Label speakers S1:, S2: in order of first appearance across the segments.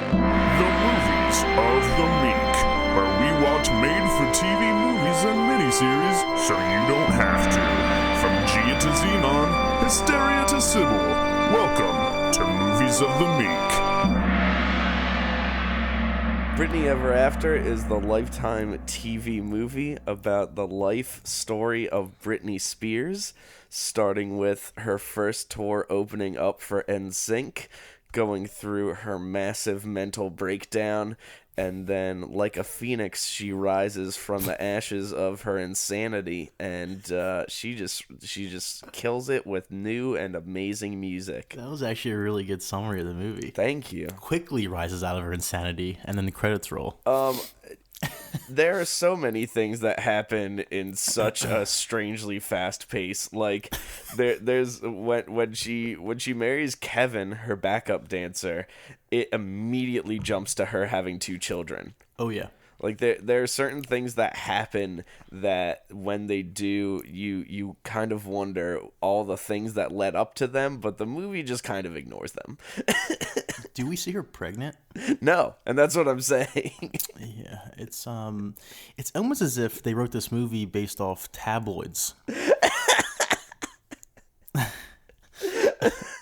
S1: The Movies of the Meek, where we watch made-for-TV movies and miniseries so you don't have to. From Gia to Xenon, Hysteria to Sybil, welcome to Movies of the Meek.
S2: Britney Ever After is the Lifetime TV movie about the life story of Britney Spears, starting with her first tour opening up for NSYNC, going through her massive mental breakdown, and then, like a phoenix, she rises from the ashes of her insanity, and she just kills it with new and amazing music.
S3: That was actually a really good summary of the movie.
S2: Thank you.
S3: Quickly rises out of her insanity, and then the credits roll.
S2: There are so many things that happen in such a strangely fast pace. Like there's when she marries Kevin, her backup dancer, it immediately jumps to her having 2 children.
S3: Oh yeah.
S2: Like there are certain things that happen that when they do, you kind of wonder all the things that led up to them, but the movie just kind of ignores them.
S3: Do we see her pregnant?
S2: No, and that's what I'm saying.
S3: Yeah, it's almost as if they wrote this movie based off tabloids.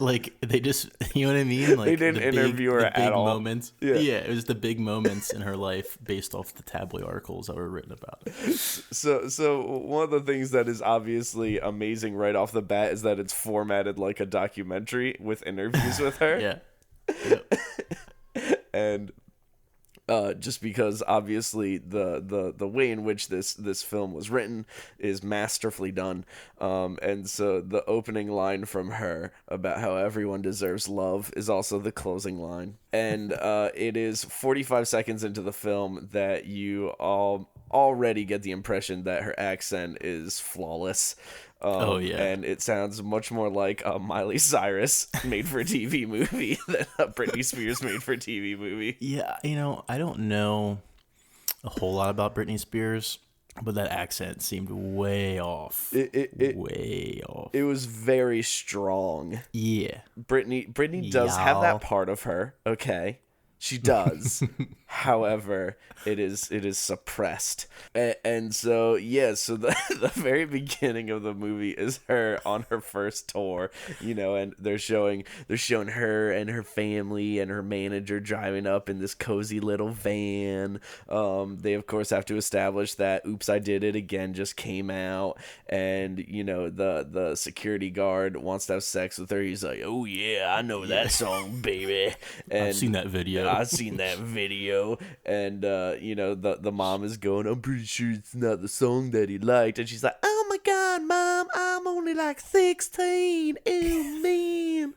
S3: Like they just, you know what I mean? Like
S2: they didn't interview her at all.
S3: Moments. Yeah, it was the big moments in her life based off the tabloid articles that were written about it.
S2: So one of the things that is obviously amazing right off the bat is that it's formatted like a documentary with interviews with her.
S3: Yeah. Yep.
S2: And just because obviously the way in which this film was written is masterfully done, and so the opening line from her about how everyone deserves love is also the closing line, and it is 45 seconds into the film that you already get the impression that her accent is flawless.
S3: Oh yeah,
S2: and it sounds much more like a Miley Cyrus made-for-TV movie than a Britney Spears made-for-TV movie.
S3: Yeah, I don't know a whole lot about Britney Spears, but that accent seemed way off. Way off.
S2: It was very strong.
S3: Yeah,
S2: Britney does have that part of her. Okay. She does. However, it is suppressed. And so, so the very beginning of the movie is her on her first tour, and they're showing her and her family and her manager driving up in this cozy little van. They of course have to establish that Oops, I Did It Again just came out, and the security guard wants to have sex with her. He's like, "Oh yeah, I know that song, baby." And
S3: I've seen that video.
S2: I've seen that video, and the mom is going, "I'm pretty sure it's not the song that he liked," and she's like, "Oh my god, mom, I'm only like 16, oh man."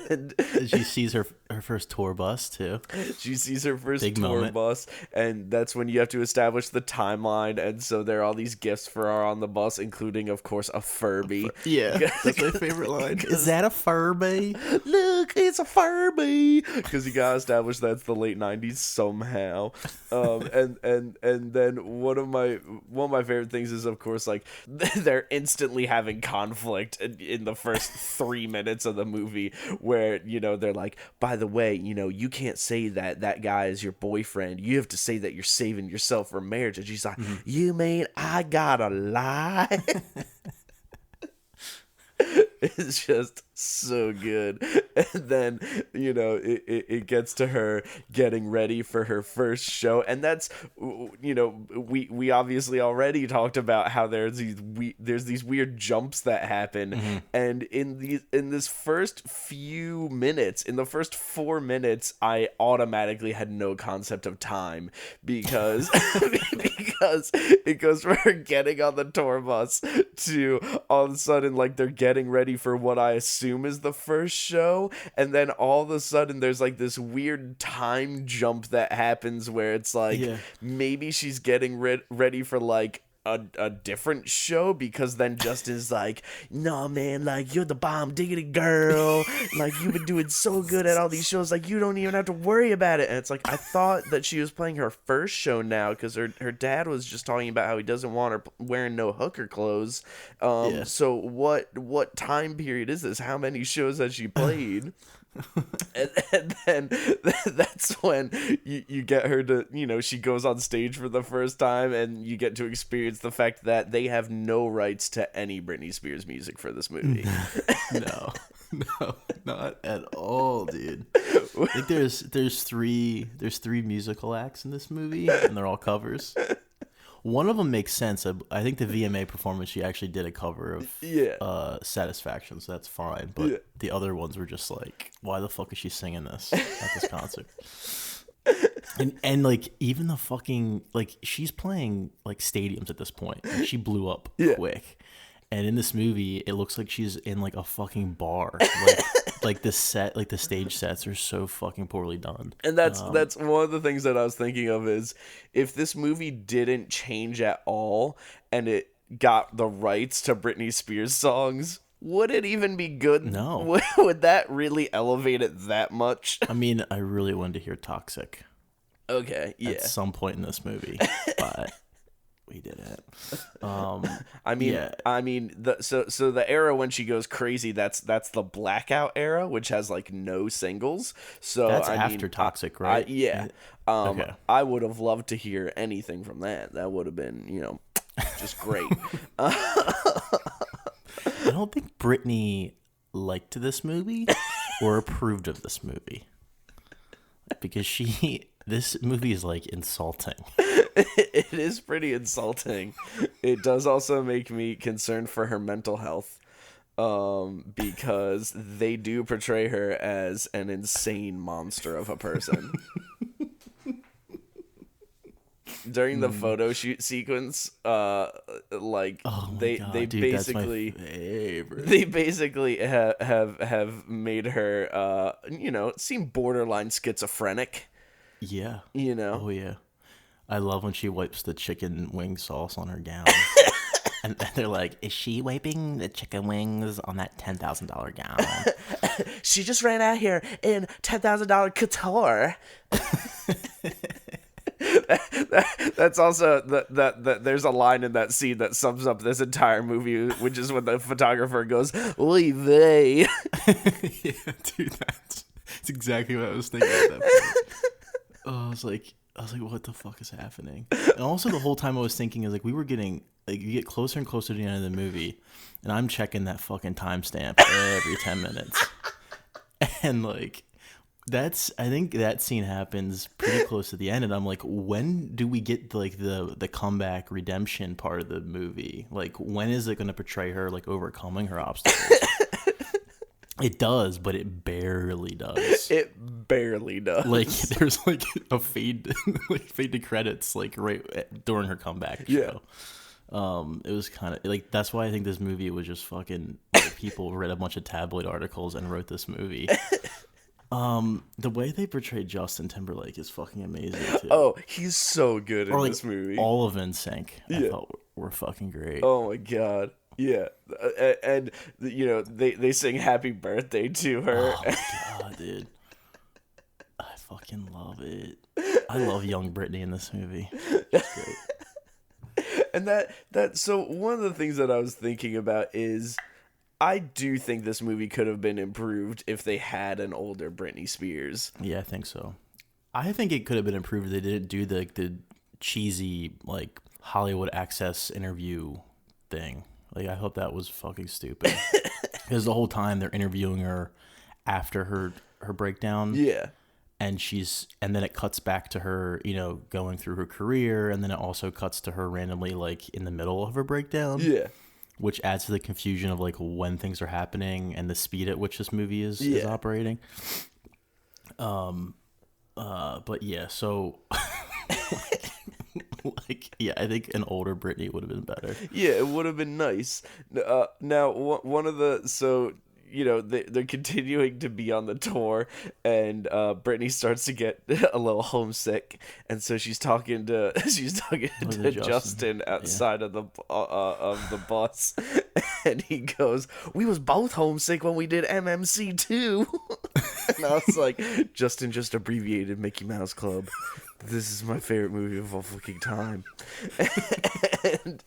S2: And
S3: she sees her first tour bus too.
S2: She sees her first
S3: Big
S2: tour
S3: moment.
S2: bus, and that's when you have to establish the timeline, and so there are all these gifts for her on the bus, including of course a Furby.
S3: Yeah, that's my favorite line. Is that a Furby?
S2: Look, it's a Furby. Because you gotta establish that's the late 90s somehow. And then one of my favorite things is of course like they're instantly having conflict in the first 3 minutes of the movie, where they're like, by the way, you can't say that guy is your boyfriend, you have to say that you're saving yourself for marriage. And she's like, You mean I gotta lie? It's just so good. And then it gets to her getting ready for her first show, and that's we obviously already talked about how there's these weird jumps that happen, and in this first few minutes, in the first 4 minutes, I automatically had no concept of time, because because it goes from her getting on the tour bus to all of a sudden like they're getting ready for what I assume is the first show, and then all of a sudden there's like this weird time jump that happens where it's like maybe she's getting ready for like a different show, because then Justin's like, no man, like, you're the bomb diggity girl, like, you've been doing so good at all these shows, like, you don't even have to worry about it. And it's like, I thought that she was playing her first show now, because her dad was just talking about how he doesn't want her wearing no hooker clothes. So what time period is this? How many shows has she played? and then that's when you get her to, she goes on stage for the first time, and you get to experience the fact that they have no rights to any Britney Spears music for this movie.
S3: No, not at all, dude. I think there's three musical acts in this movie, and they're all covers. One of them makes sense. I think the VMA performance, she actually did a cover of Satisfaction, so that's fine. But the other ones were just like, why the fuck is she singing this at this concert? And like, even the fucking, like, she's playing like stadiums at this point. Like, she blew up quick. And in this movie, it looks like she's in like a fucking bar. Like the stage sets are so fucking poorly done.
S2: And that's one of the things that I was thinking of, is if this movie didn't change at all and it got the rights to Britney Spears songs, would it even be good?
S3: No.
S2: Would that really elevate it that much?
S3: I mean, I really wanted to hear Toxic.
S2: Okay, yeah.
S3: At some point in this movie, but we didn't.
S2: I mean, the era when she goes crazy, that's the Blackout era, which has like no singles. So
S3: that's after Toxic, right?
S2: Okay. I would have loved to hear anything from that. That would have been, just great.
S3: I don't think Britney liked this movie or approved of this movie, because this movie is like insulting.
S2: It is pretty insulting. It does also make me concerned for her mental health, because they do portray her as an insane monster of a person. During the photo shoot sequence, they basically have made her seem borderline schizophrenic.
S3: Yeah.
S2: Oh
S3: yeah. I love when she wipes the chicken wing sauce on her gown. And they're like, is she wiping the chicken wings on that $10,000 gown?
S2: She just ran out here in $10,000 couture. That's also there's a line in that scene that sums up this entire movie, which is when the photographer goes, "Oy vey."
S3: Yeah, dude, that's exactly what I was thinking at that point. I was like, what the fuck is happening? And also, the whole time I was thinking is like, we were getting, like, you get closer and closer to the end of the movie, and I'm checking that fucking timestamp every 10 minutes, and like, I think that scene happens pretty close to the end, and I'm like, when do we get like the comeback redemption part of the movie? Like, when is it going to portray her like overcoming her obstacles? It does, but it barely does.
S2: It barely does.
S3: Like, there's like a fade to credits like right during her comeback show. It was kind of like, that's why I think this movie was just fucking, like, people read a bunch of tabloid articles and wrote this movie. The way they portrayed Justin Timberlake is fucking amazing too.
S2: Oh, he's so good in this movie.
S3: All of NSYNC, I thought were fucking great.
S2: Oh my god. Yeah, and they sing "Happy Birthday" to her.
S3: Oh my god, dude! I fucking love it. I love young Britney in this movie. It's great.
S2: And so one of the things that I was thinking about is, I do think this movie could have been improved if they had an older Britney Spears.
S3: Yeah, I think so. I think it could have been improved if they didn't do the cheesy like Hollywood Access interview thing. Like, I hope that was fucking stupid. Because the whole time they're interviewing her after her breakdown.
S2: Yeah.
S3: And then it cuts back to her, going through her career, and then it also cuts to her randomly like in the middle of her breakdown.
S2: Yeah.
S3: Which adds to the confusion of like when things are happening and the speed at which this movie is operating. But yeah, so I think an older Britney would have been better.
S2: Yeah, it would have been nice. Now, one of the they're continuing to be on the tour, and Brittany starts to get a little homesick, and so she's talking to Justin outside of the bus, and he goes, "We was both homesick when we did MMC too." And I was like, Justin just abbreviated Mickey Mouse Club. This is my favorite movie of all fucking time. and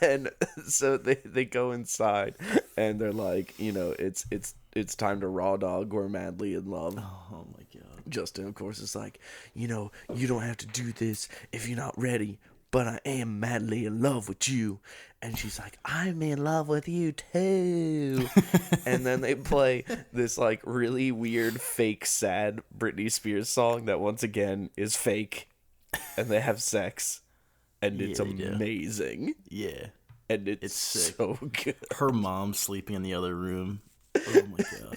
S2: then so they go inside, and they're like, it's time to raw dog. We're madly in love.
S3: Oh my god.
S2: Justin, of course, is like, you don't have to do this if you're not ready, but I am madly in love with you. And she's like, I'm in love with you too. And then they play this like really weird, fake, sad Britney Spears song that once again is fake. And they have sex. And it's amazing.
S3: Yeah.
S2: And it's so good.
S3: Her mom's sleeping in the other room. Oh my god.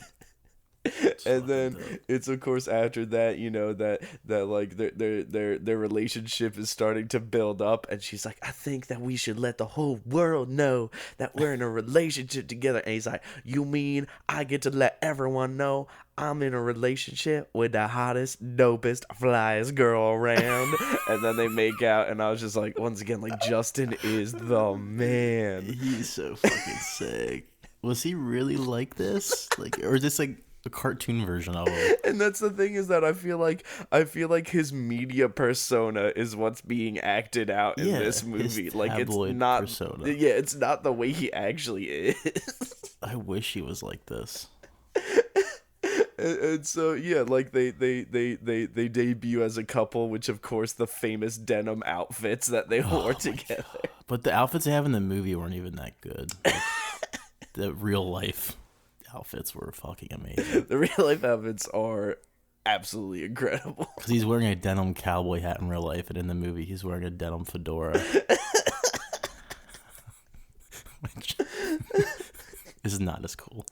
S2: And then it's of course after that, that like their relationship is starting to build up, and she's like, I think that we should let the whole world know that we're in a relationship together. And he's like, you mean I get to let everyone know I'm in a relationship with the hottest, dopest, flyest girl around? And then they make out, and I was just like, once again, like, Justin is the man.
S3: He's so fucking sick. Was he really like this? Like, or is this like a cartoon version of him?
S2: And that's the thing, is that I feel like his media persona is what's being acted out in this movie. Like, it's not persona. Yeah, it's not the way he actually is.
S3: I wish he was like this.
S2: And so yeah, like they debut as a couple, which of course the famous denim outfits that they wore together.
S3: God. But the outfits they have in the movie weren't even that good. Like, the real life outfits were fucking amazing.
S2: The real life outfits are absolutely incredible.
S3: Because he's wearing a denim cowboy hat in real life, and in the movie he's wearing a denim fedora. Which is not as cool.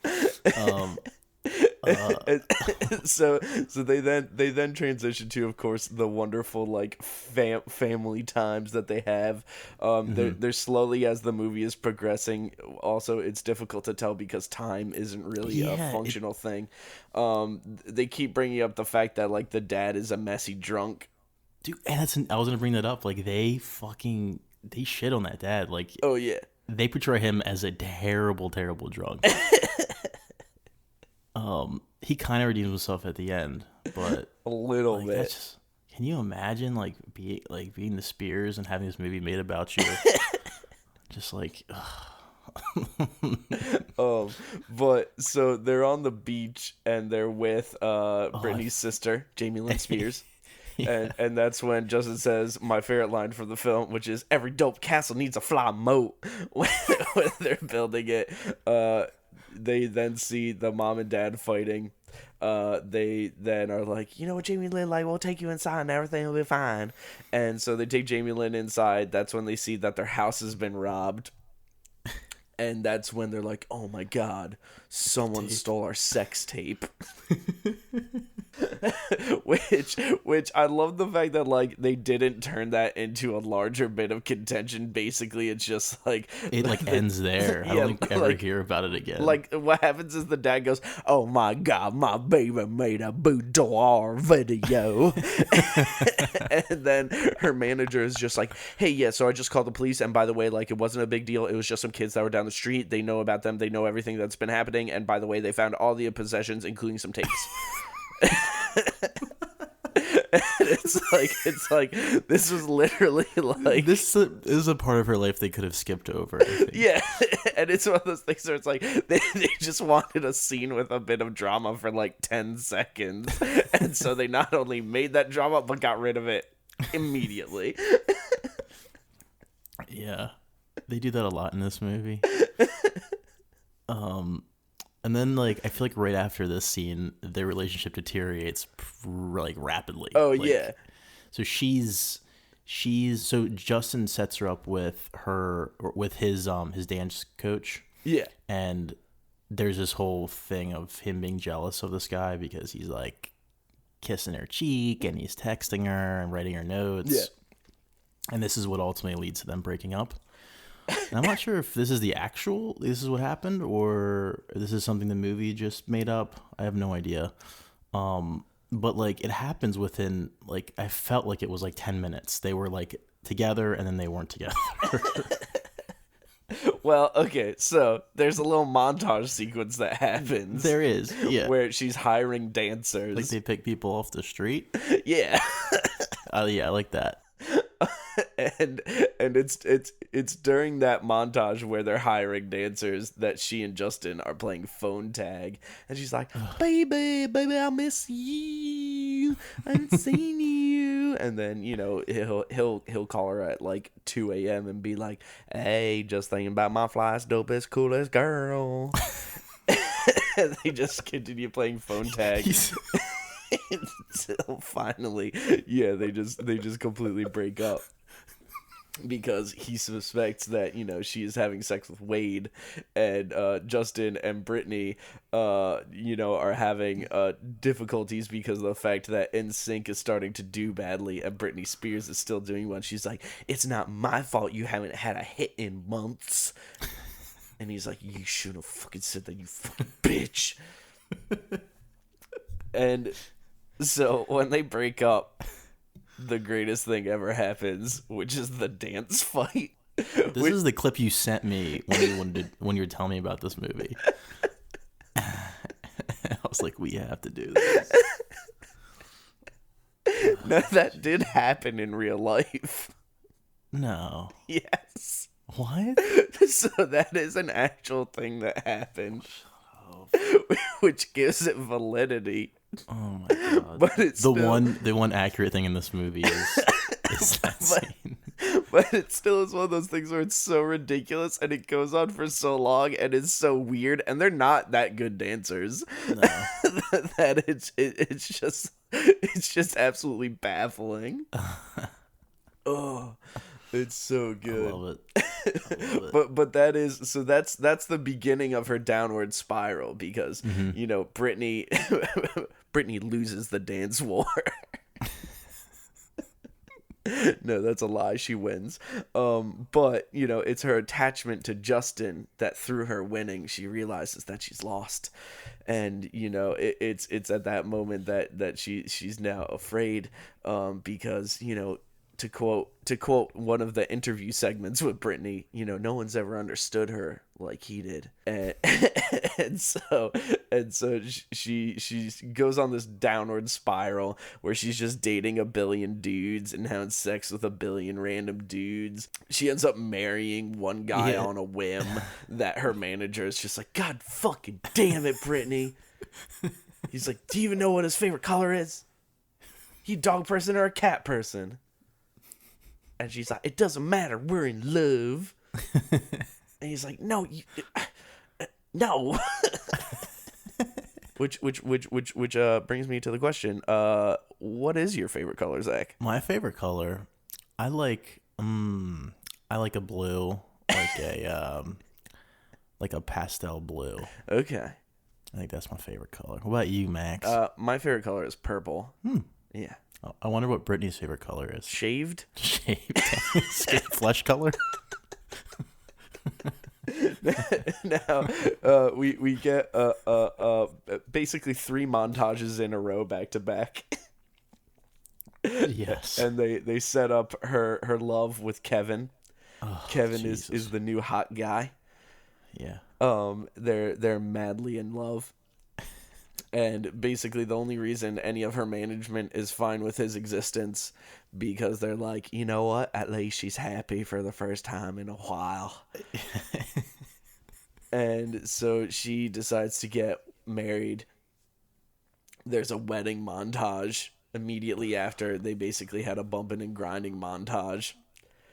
S2: So they then transition to, of course, the wonderful like family times that they have. They're slowly, as the movie is progressing. Also, it's difficult to tell because time isn't really a functional thing. They keep bringing up the fact that like the dad is a messy drunk.
S3: Dude, and I was gonna bring that up. Like they shit on that dad. Like,
S2: oh yeah,
S3: they portray him as a terrible, terrible drunk. He kind of redeems himself at the end, but
S2: a little bit.
S3: Can you imagine being the Spears and having this movie made about you? Just like,
S2: but so they're on the beach and they're with Britney's sister, Jamie Lynn Spears. Yeah. And that's when Justin says my favorite line from the film, which is, every dope castle needs a fly moat. When they're building it, they then see the mom and dad fighting. They then are like, you know what, Jamie Lynn, like, we'll take you inside and everything will be fine. And so they take Jamie Lynn inside. That's when they see that their house has been robbed. And that's when they're like, oh my god, someone stole our sex tape. which I love the fact that like they didn't turn that into a larger bit of contention. Basically, it's just like
S3: it like ends there. I don't think ever hear about it again.
S2: Like what happens is the dad goes, oh my god, my baby made a boudoir video. And then her manager is just like, hey, yeah, so I just called the police, and by the way, like, it wasn't a big deal. It was just some kids that were down the street. They know about them. They know everything that's been happening. And by the way, they found all the possessions, including some tapes. It's like this was literally like
S3: this is a part of her life they could have skipped over.
S2: Yeah, and it's one of those things where it's like they just wanted a scene with a bit of drama for like 10 seconds, and so they not only made that drama but got rid of it immediately.
S3: Yeah, they do that a lot in this movie. And then, like, I feel like right after this scene, their relationship deteriorates like rapidly.
S2: Oh,
S3: like,
S2: yeah.
S3: So so Justin sets her up with his dance coach.
S2: Yeah.
S3: And there's this whole thing of him being jealous of this guy because he's like kissing her cheek and he's texting her and writing her notes.
S2: Yeah.
S3: And this is what ultimately leads to them breaking up. And I'm not sure if this is what happened, or this is something the movie just made up. I have no idea. But like it happens within like I felt like it was like 10 minutes. They were like together and then they weren't together.
S2: Well, okay, so there's a little montage sequence that happens.
S3: There is, yeah.
S2: Where she's hiring dancers.
S3: Like they pick people off the street.
S2: Yeah.
S3: Yeah, I like that.
S2: and it's during that montage where they're hiring dancers that she and Justin are playing phone tag, and she's like, baby, I miss you, I haven't seen you. And then, you know, he'll call her at like 2 a.m. and be like, hey, just thinking about my flyest, dopest, coolest girl. And they just continue playing phone tag until finally, yeah, they just completely break up. Because he suspects that, you know, she is having sex with Wade, and Justin and Britney, you know, are having difficulties because of the fact that NSYNC is starting to do badly, and Britney Spears is still doing one. She's like, it's not my fault you haven't had a hit in months. And he's like, you shouldn't have fucking said that, you fucking bitch. And so when they break up, the greatest thing ever happens, which is the dance fight.
S3: This is the clip you sent me when you were telling me about this movie. I was like, we have to do this.
S2: No, that did happen in real life.
S3: No.
S2: Yes.
S3: What?
S2: So that is an actual thing that happened. Which gives it validity.
S3: Oh my god!
S2: But it's
S3: the one accurate thing in this movie is that scene.
S2: But it still is one of those things where it's so ridiculous and it goes on for so long and it's so weird, and they're not that good dancers.
S3: No.
S2: That it's just absolutely baffling. Oh, it's so good.
S3: I love it.
S2: But that is, so that's the beginning of her downward spiral, because you know, Britney loses the dance war. No, that's a lie. She wins. But you know, it's her attachment to Justin that through her winning, she realizes that she's lost. And you know, it's at that moment that she's now afraid, because, you know, to quote one of the interview segments with Britney, you know, no one's ever understood her like he did. And so she goes on this downward spiral where she's just dating a billion dudes and having sex with a billion random dudes. She ends up marrying one guy on a whim that her manager is just like, God fucking damn it, Britney. He's like, do you even know what his favorite color is? You dog person or a cat person? And she's like, it doesn't matter, we're in love. And he's like, no, no. Which brings me to the question. What is your favorite color, Zach?
S3: My favorite color, I like a blue, like a pastel blue.
S2: Okay.
S3: I think that's my favorite color. What about you, Max?
S2: My favorite color is purple. Yeah.
S3: I wonder what Britney's favorite color is.
S2: Shaved?
S3: Shaved. Flesh color?
S2: Now, we get basically 3 montages in a row back to back.
S3: Yes.
S2: And they set up her love with Kevin.
S3: Oh,
S2: Kevin is the new hot guy.
S3: Yeah.
S2: They're madly in love. And basically the only reason any of her management is fine with his existence, because they're like, you know what? At least she's happy for the first time in a while. And so she decides to get married. There's a wedding montage immediately after. They basically had a bumping and grinding montage.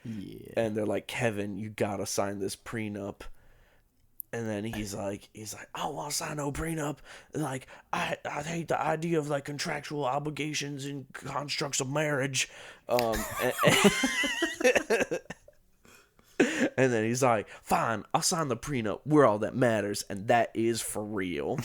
S3: Yeah.
S2: And they're like, Kevin, you gotta sign this prenup. And then he's like, I don't want to sign no prenup. Like, I hate the idea of like contractual obligations and constructs of marriage. And then he's like, fine, I'll sign the prenup. We're all that matters. And that is for real.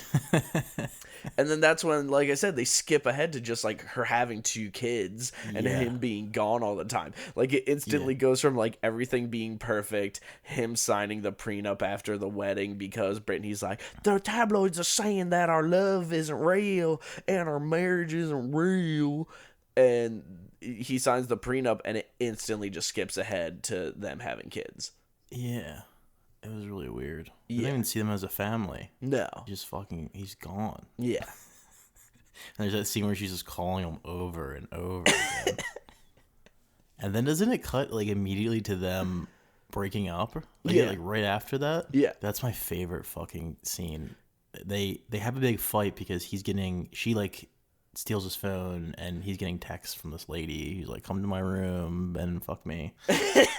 S2: And then that's when, like I said, they skip ahead to just like her having 2 kids and him being gone all the time. Like it instantly goes from like everything being perfect, him signing the prenup after the wedding because Britney's like, the tabloids are saying that our love isn't real and our marriage isn't real. And he signs the prenup and it instantly just skips ahead to them having kids.
S3: Yeah. It was really weird. I didn't even see them as a family.
S2: No.
S3: He's gone.
S2: Yeah.
S3: And there's that scene where she's just calling him over and over again. And then doesn't it cut like immediately to them breaking up? Like right after that?
S2: Yeah.
S3: That's my favorite fucking scene. They have a big fight because she like steals his phone and he's getting texts from this lady. He's like, come to my room and fuck me.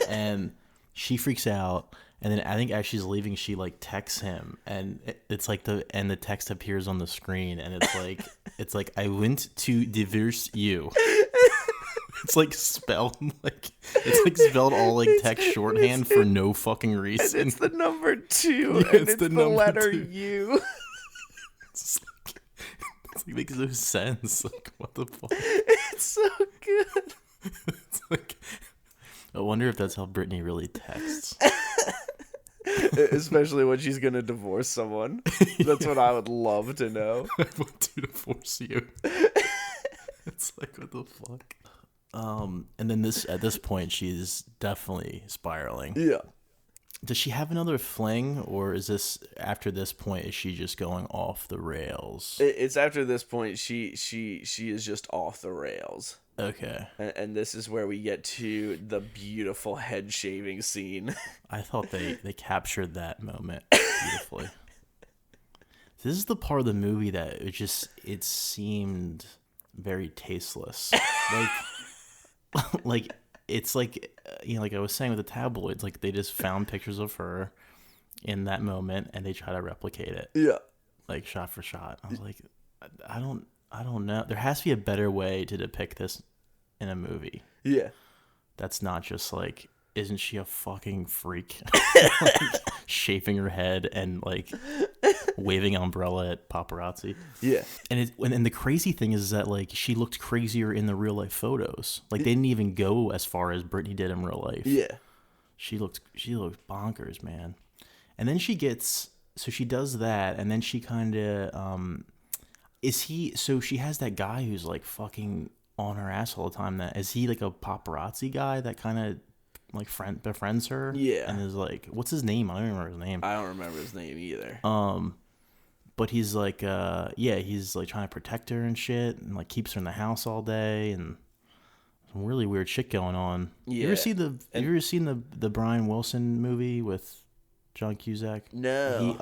S3: And she freaks out. And then I think as she's leaving, she like texts him, and it's like the text appears on the screen, and it's like I went to divorce you. It's like spelled all like text shorthand for no fucking reason.
S2: And it's the number 2,
S3: Yeah,
S2: and it's the letter 2. U.
S3: It's like makes no sense. Like what the fuck?
S2: It's so good.
S3: It's like I wonder if that's how Britney really texts.
S2: Especially when she's gonna divorce someone. That's what I would love to know.
S3: I want to divorce you. It's like what the fuck. And then at this point she's definitely spiraling.
S2: Yeah.
S3: Does she have another fling, or is this after this point? Is she just going off the rails?
S2: It's after this point. She is just off the rails.
S3: Okay.
S2: And this is where we get to the beautiful head shaving scene.
S3: I thought they captured that moment beautifully. This is the part of the movie that it seemed very tasteless. Like it's like, like I was saying with the tabloids, like they just found pictures of her in that moment and they try to replicate it.
S2: Yeah.
S3: Like shot for shot. I was like, I don't know. There has to be a better way to depict this in a movie.
S2: Yeah.
S3: That's not just like, isn't she a fucking freak? Like, shaving her head and like waving an umbrella at paparazzi.
S2: Yeah.
S3: And the crazy thing is that like she looked crazier in the real life photos. Like they didn't even go as far as Britney did in real life.
S2: Yeah.
S3: She looked bonkers, man. And then she does that, and then she kind of so she has that guy who's like fucking on her ass all the time. Is he like a paparazzi guy that kind of like befriends her?
S2: Yeah.
S3: And is like, what's his name? I don't remember his name.
S2: I don't remember his name either.
S3: But he's like, he's like trying to protect her and shit, and like keeps her in the house all day, and some really weird shit going on.
S2: Yeah.
S3: You ever seen the Brian Wilson movie with John Cusack?
S2: No.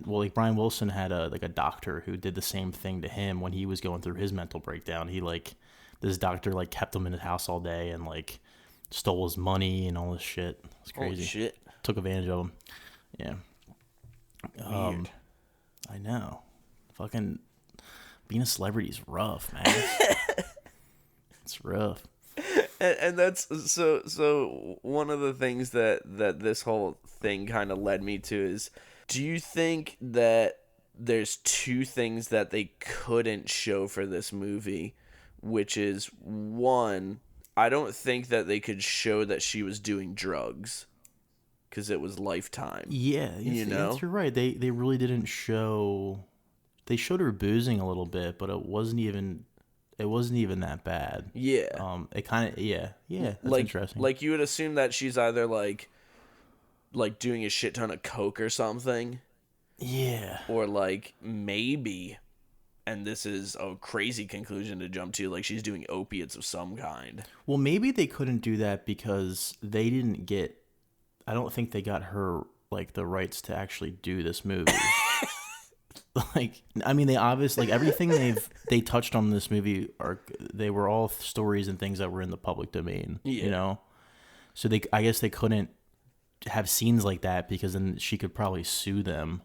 S3: Like Brian Wilson had a doctor who did the same thing to him when he was going through his mental breakdown. This doctor like kept him in his house all day and like stole his money and all this shit. It's crazy.
S2: Holy shit.
S3: Took advantage of him. Yeah.
S2: Weird.
S3: I know. Fucking being a celebrity is rough, man. It's rough.
S2: And that's so one of the things that this whole thing kind of led me to is, do you think that there's 2 things that they couldn't show for this movie, which is, 1, I don't think that they could show that she was doing drugs because it was Lifetime.
S3: Yeah, you're right. They really didn't show. They showed her boozing a little bit, but it wasn't even that bad.
S2: Yeah.
S3: It kind of That's
S2: like,
S3: interesting.
S2: Like you would assume that she's either like doing a shit ton of coke or something.
S3: Yeah.
S2: Or like maybe, and this is a crazy conclusion to jump to, like she's doing opiates of some kind.
S3: Well, maybe they couldn't do that because they didn't get. I don't think they got her like the rights to actually do this movie. They obviously everything they touched on in this movie they were all stories and things that were in the public domain.
S2: Yeah.
S3: So I guess they couldn't have scenes like that because then she could probably sue them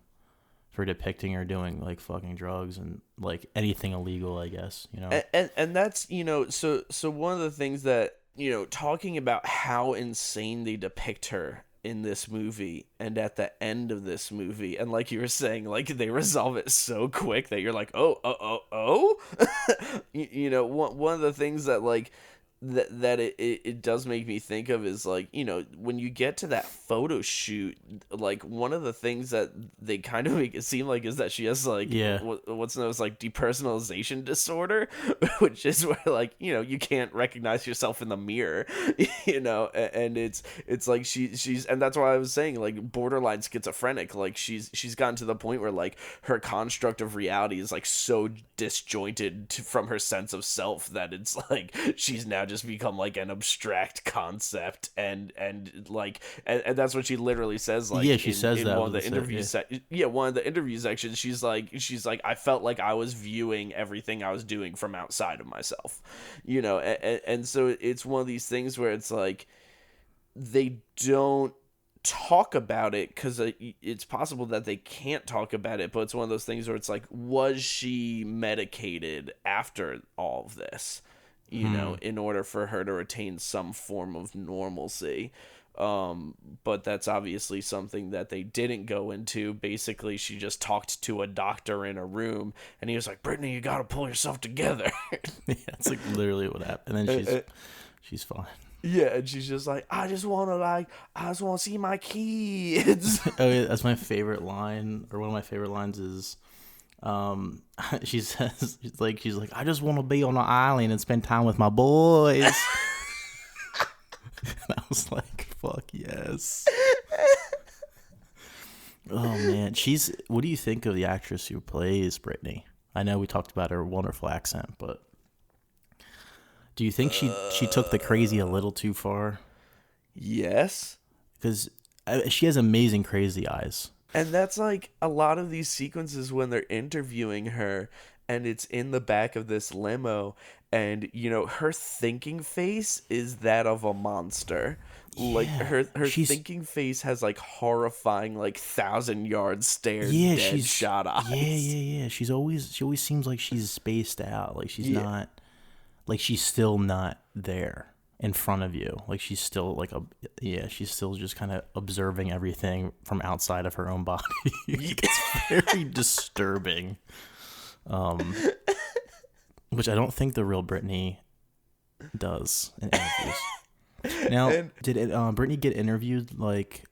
S3: for depicting her doing like fucking drugs and like anything illegal, I guess.
S2: And that's so one of the things that talking about how insane they depict her in this movie and at the end of this movie, and like you were saying, like they resolve it so quick that you're like, oh. One of the things that like that it does make me think of is like, when you get to that photo shoot, like one of the things that they kind of make it seem like is that she has like what's known as like depersonalization disorder, which is where like, you can't recognize yourself in the mirror, and it's like she's and that's why I was saying like borderline schizophrenic. Like she's gotten to the point where like her construct of reality is like so disjointed from her sense of self that it's like she's now just become like an abstract concept, and that's what she literally says. Like
S3: she says
S2: in
S3: that
S2: one of the interviews. One of the interview sections, she's like I felt like I was viewing everything I was doing from outside of myself, and so it's one of these things where it's like they don't talk about it because it's possible that they can't talk about it, but it's one of those things where it's like, was she medicated after all of this, in order for her to retain some form of normalcy? But that's obviously something that they didn't go into. Basically, she just talked to a doctor in a room, and he was like, Brittany, you gotta pull yourself together.
S3: Yeah, it's like literally what happened. And then she's fine.
S2: Yeah, and she's just like, I just want to see my kids.
S3: Oh yeah, that's my favorite line, or one of my favorite lines is, she says, she's like, I just want to be on an island and spend time with my boys. And I was like, fuck yes. Oh man, what do you think of the actress who plays Britney? I know we talked about her wonderful accent, but do you think she took the crazy a little too far?
S2: Yes.
S3: Because she has amazing crazy eyes.
S2: And that's like a lot of these sequences when they're interviewing her and it's in the back of this limo, and her thinking face is that of a monster. Yeah, like her thinking face has like horrifying, like 1,000-yard stare, dead shot eyes.
S3: Yeah. She always seems like she's spaced out. Like she's not, like she's still not there in front of you. Like she's still like she's still just kind of observing everything from outside of her own body. It's very disturbing. Which I don't think the real Britney does in interviews. Now, did Britney get interviewed like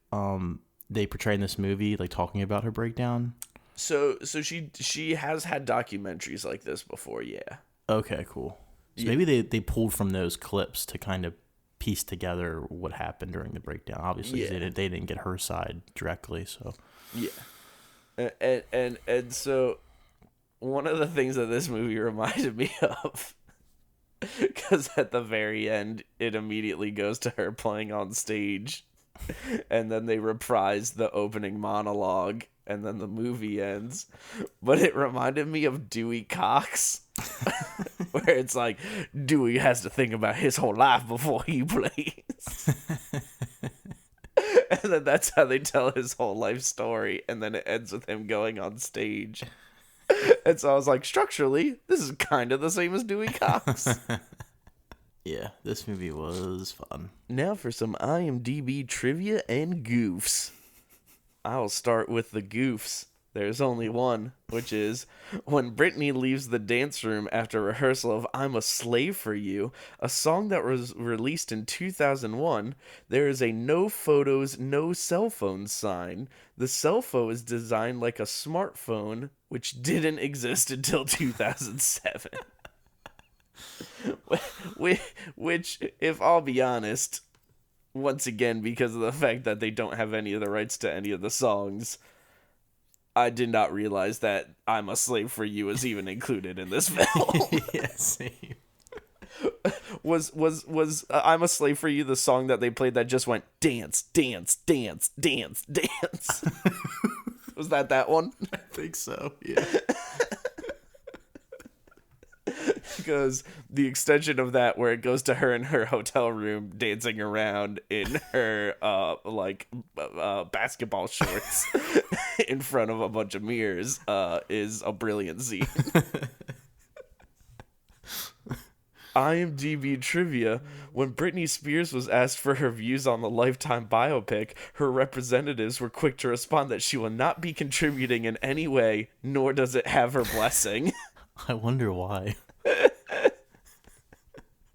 S3: they portray in this movie, like talking about her breakdown?
S2: So she has had documentaries like this before, yeah.
S3: Okay, cool. So maybe they pulled from those clips to kind of piece together what happened during the breakdown. Obviously, they didn't get her side directly, so
S2: yeah. And so one of the things that this movie reminded me of, because at the very end, it immediately goes to her playing on stage, and then they reprise the opening monologue, and then the movie ends. But it reminded me of Dewey Cox, where it's like, Dewey has to think about his whole life before he plays. And then that's how they tell his whole life story, and then it ends with him going on stage. And so I was like, structurally, this is kind of the same as Dewey Cox.
S3: Yeah, this movie was fun.
S2: Now for some IMDb trivia and goofs. I'll start with the goofs. There's only one, which is when Britney leaves the dance room after rehearsal of I'm a Slave for You, a song that was released in 2001, there is a no photos, no cell phone sign. The cell phone is designed like a smartphone, which didn't exist until 2007. Which, if I'll be honest, once again, because of the fact that they don't have any of the rights to any of the songs, I did not realize that I'm a Slave for You is even included in this film.
S3: Yeah, same.
S2: Was I'm a Slave for You the song that they played that just went dance, dance, dance, dance, dance? Was that one?
S3: I think so, yeah.
S2: Because the extension of that, where it goes to her in her hotel room dancing around in her basketball shorts in front of a bunch of mirrors, is a brilliant scene. IMDb trivia: when Britney Spears was asked for her views on the Lifetime biopic, her representatives were quick to respond that she will not be contributing in any way, nor does it have her blessing.
S3: I wonder why.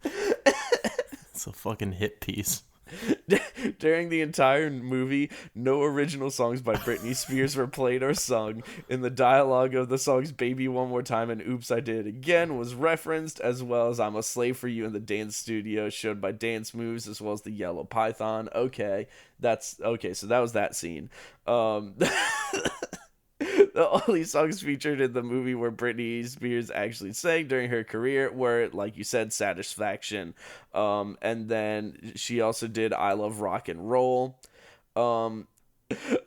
S3: It's a fucking hit piece.
S2: During the entire movie, no original songs by Britney Spears were played or sung. In the dialogue of the songs Baby One More Time and Oops, I Did It Again was referenced, as well as I'm a Slave for You in the dance studio, showed by dance moves, as well as the Yellow Python. Okay, so that was that scene. The only songs featured in the movie where Britney Spears actually sang during her career were, like you said, Satisfaction. And then she also did I Love Rock and Roll.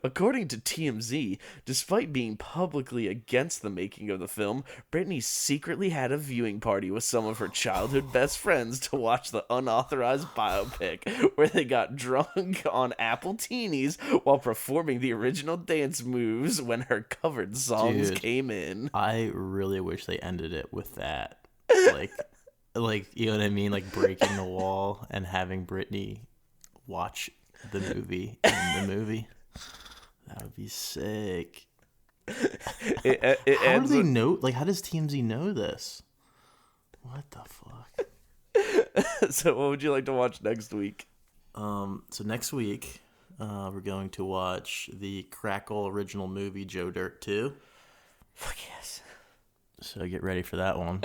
S2: According to TMZ, despite being publicly against the making of the film, Britney secretly had a viewing party with some of her childhood best friends to watch the unauthorized biopic, where they got drunk on apple teenies while performing the original dance moves when her covered songs came in.
S3: I really wish they ended it with that. Like, you know what I mean? Like breaking the wall and having Britney watch the movie in the movie. That would be sick. How do they know? Like, how does TMZ know this? What the fuck?
S2: So what would you like to watch next week?
S3: So next week, we're going to watch the Crackle original movie, Joe Dirt 2.
S2: Fuck yes.
S3: So get ready for that one.